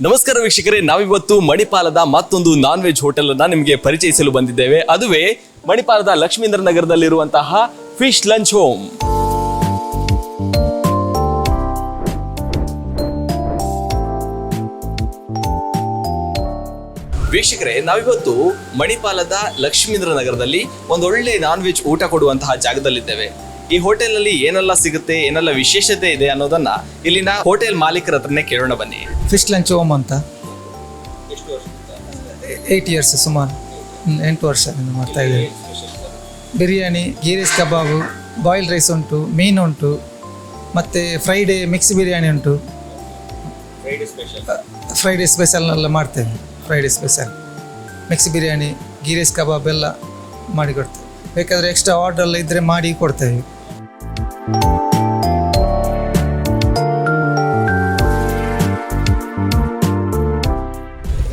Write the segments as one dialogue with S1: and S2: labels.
S1: ನಮಸ್ಕಾರ ವೀಕ್ಷಕರೇ, ನಾವಿವತ್ತು ಮಣಿಪಾಲದ ಮತ್ತೊಂದು ನಾನ್ ವೆಜ್ ಹೋಟೆಲ್ ಅನ್ನ ನಿಮಗೆ ಪರಿಚಯಿಸಲು ಬಂದಿದ್ದೇವೆ. ಅದುವೇ ಮಣಿಪಾಲದ ಲಕ್ಷ್ಮೀಂದ್ರ ನಗರದಲ್ಲಿರುವಂತಹ ಫಿಶ್ ಲಂಚ್ ಹೋಮ್. ವೀಕ್ಷಕರೇ, ನಾವಿವತ್ತು ಮಣಿಪಾಲದ ಲಕ್ಷ್ಮೀಂದ್ರ ನಗರದಲ್ಲಿ ಒಂದೊಳ್ಳೆ ನಾನ್ ವೆಜ್ ಊಟ ಕೊಡುವಂತಹ ಜಾಗದಲ್ಲಿದ್ದೇವೆ. ಈ ಹೋಟೆಲ್ ನಲ್ಲಿ ಏನೆಲ್ಲ ಸಿಗುತ್ತೆ, ಏನೆಲ್ಲ ವಿಶೇಷತೆ ಇದೆ ಅನ್ನೋದನ್ನ ಇಲ್ಲಿನ ಹೋಟೆಲ್ ಮಾಲೀಕರ ಹತ್ರನೇ ಕೇಳೋಣ ಬನ್ನಿ.
S2: ಫಿಶ್ ಲಂಚ್ ಹೋಮ್ ಅಂತ 8 ಇಯರ್ಸ್, ಸುಮಾರು 8 ವರ್ಷದಿಂದ ಮಾಡ್ತಾ ಇದ್ದೇವೆ. ಬಿರಿಯಾನಿ, ಗೀ ರೈಸ್ ಕಬಾಬು, ಬಾಯ್ಲ್ ರೈಸ್ ಉಂಟು, ಮೀನು ಉಂಟು, ಮತ್ತು ಫ್ರೈಡೇ ಮಿಕ್ಸ್ ಬಿರಿಯಾನಿ ಉಂಟು. ಫ್ರೈಡೇ ಸ್ಪೆಷಲ್ನೆಲ್ಲ ಮಾಡ್ತೇವೆ. Friday special mix biryani, ghee rice kebab ಎಲ್ಲ ಮಾಡಿಕೊಡ್ತೇವೆ. ಬೇಕಾದರೆ ಎಕ್ಸ್ಟ್ರಾ ಆರ್ಡರ್ ಎಲ್ಲ ಇದ್ದರೆ ಮಾಡಿ ಕೊಡ್ತೇವೆ.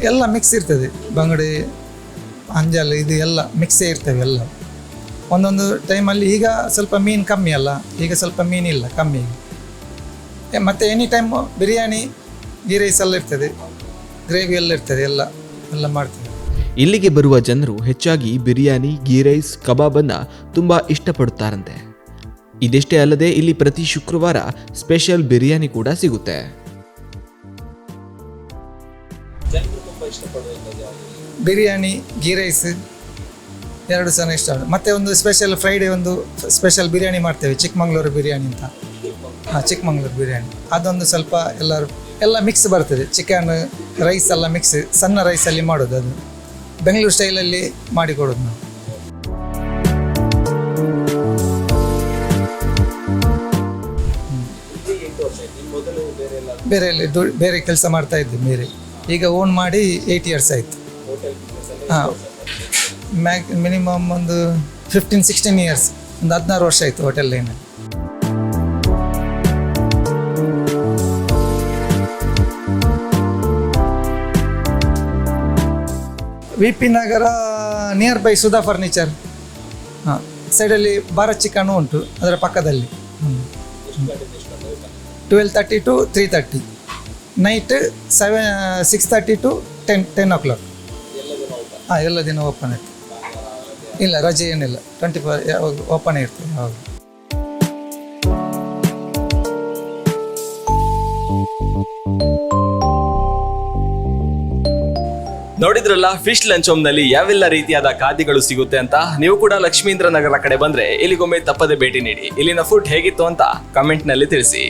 S2: ಎಲ್ಲ ಮಿಕ್ಸ್ ಇರ್ತದೆ, ಬಂಗಡೆ, ಅಂಜಲ್, ಇದು ಎಲ್ಲ ಮಿಕ್ಸೇ ಇರ್ತವೆ ಎಲ್ಲ. ಒಂದೊಂದು ಟೈಮಲ್ಲಿ ಈಗ ಸ್ವಲ್ಪ ಮೀನು ಕಮ್ಮಿ ಅಲ್ಲ, ಈಗ ಸ್ವಲ್ಪ ಮೀನಿಲ್ಲ, ಕಮ್ಮಿ. ಮತ್ತು any time biryani, ghee rice ಎಲ್ಲ ಇರ್ತದೆ, ಗ್ರೇವಿ ಎಲ್ಲ ಇರ್ತದೆ, ಎಲ್ಲ ಮಾಡ್ತೇವೆ.
S3: ಇಲ್ಲಿಗೆ ಬರುವ ಜನರು ಹೆಚ್ಚಾಗಿ ಬಿರಿಯಾನಿ, ಗೀ ರೈಸ್, ಕಬಾಬನ್ನು ತುಂಬ ಇಷ್ಟಪಡುತ್ತಾರಂತೆ. ಇದಿಷ್ಟೇ ಅಲ್ಲದೆ ಇಲ್ಲಿ ಪ್ರತಿ ಶುಕ್ರವಾರ ಸ್ಪೆಷಲ್ ಬಿರಿಯಾನಿ ಕೂಡ ಸಿಗುತ್ತೆ.
S2: ಬಿರಿಯಾನಿ, ಗೀ ರೈಸ್ ಎರಡು ಸಹ ಇಷ್ಟ. ಮತ್ತು ಒಂದು ಸ್ಪೆಷಲ್ ಫ್ರೈಡೇ ಒಂದು ಸ್ಪೆಷಲ್ ಬಿರಿಯಾನಿ ಮಾಡ್ತೇವೆ, ಚಿಕ್ಕಮಂಗ್ಳೂರು ಬಿರಿಯಾನಿ ಅಂತ. ಚಿಕ್ಕಮಂಗ್ಳೂರು ಬಿರಿಯಾನಿ ಅದೊಂದು ಸ್ವಲ್ಪ ಎಲ್ಲ ಮಿಕ್ಸ್ ಬರ್ತದೆ. ಚಿಕನ್ ರೈಸ್ ಎಲ್ಲ ಮಿಕ್ಸ್, ಸಣ್ಣ ರೈಸಲ್ಲಿ ಮಾಡೋದು, ಅದು ಬೆಂಗಳೂರು ಸ್ಟೈಲಲ್ಲಿ ಮಾಡಿಕೊಡೋದು ನಾವು. ಬೇರೆ ಕೆಲಸ ಮಾಡ್ತಾ ಇದ್ದೆ ಬೇರೆ. ಈಗ ಓನ್ ಮಾಡಿ 8 ಇಯರ್ಸ್ ಆಯಿತು. ಮಿನಿಮಮ್ ಒಂದು 15-16 ಇಯರ್ಸ್, ಒಂದು 16 ವರ್ಷ ಆಯಿತು ಹೋಟೆಲ್ ಲೈನಲ್ಲಿ. VP Nagar near by Sudha furniture. ಸೈಡಲ್ಲಿ ಭಾರತ್ ಚಿಕನ್ನು ಉಂಟು, ಅದರ ಪಕ್ಕದಲ್ಲಿ. 12:30 to 3:30, ನೈಟ್ 6:30 to 10 o'clock. ಎಲ್ಲ ದಿನ ಓಪನ್ ಇರ್ತದೆ. ಇಲ್ಲ, ರಜೆ ಏನಿಲ್ಲ, 24 ಓಪನ್ ಇರ್ತದೆ ಯಾವಾಗ.
S1: ನೋಡಿದ್ರಲ್ಲ, ಫಿಶ್ ಲಂಚ್ ಹೋಮ್ ನಲ್ಲಿ ಯಾವೆಲ್ಲ ರೀತಿಯಾದ ಖಾದ್ಯಗಳು ಸಿಗುತ್ತೆ ಅಂತ. ನೀವು ಕೂಡ ಲಕ್ಷ್ಮೀಂದ್ರ ನಗರ ಕಡೆ ಬಂದ್ರೆ ಇಲ್ಲಿಗೊಮ್ಮೆ ತಪ್ಪದೆ ಭೇಟಿ ನೀಡಿ. ಇಲ್ಲಿನ ಫುಡ್ ಹೇಗಿತ್ತು ಅಂತ ಕಮೆಂಟ್ ನಲ್ಲಿ ತಿಳಿಸಿ.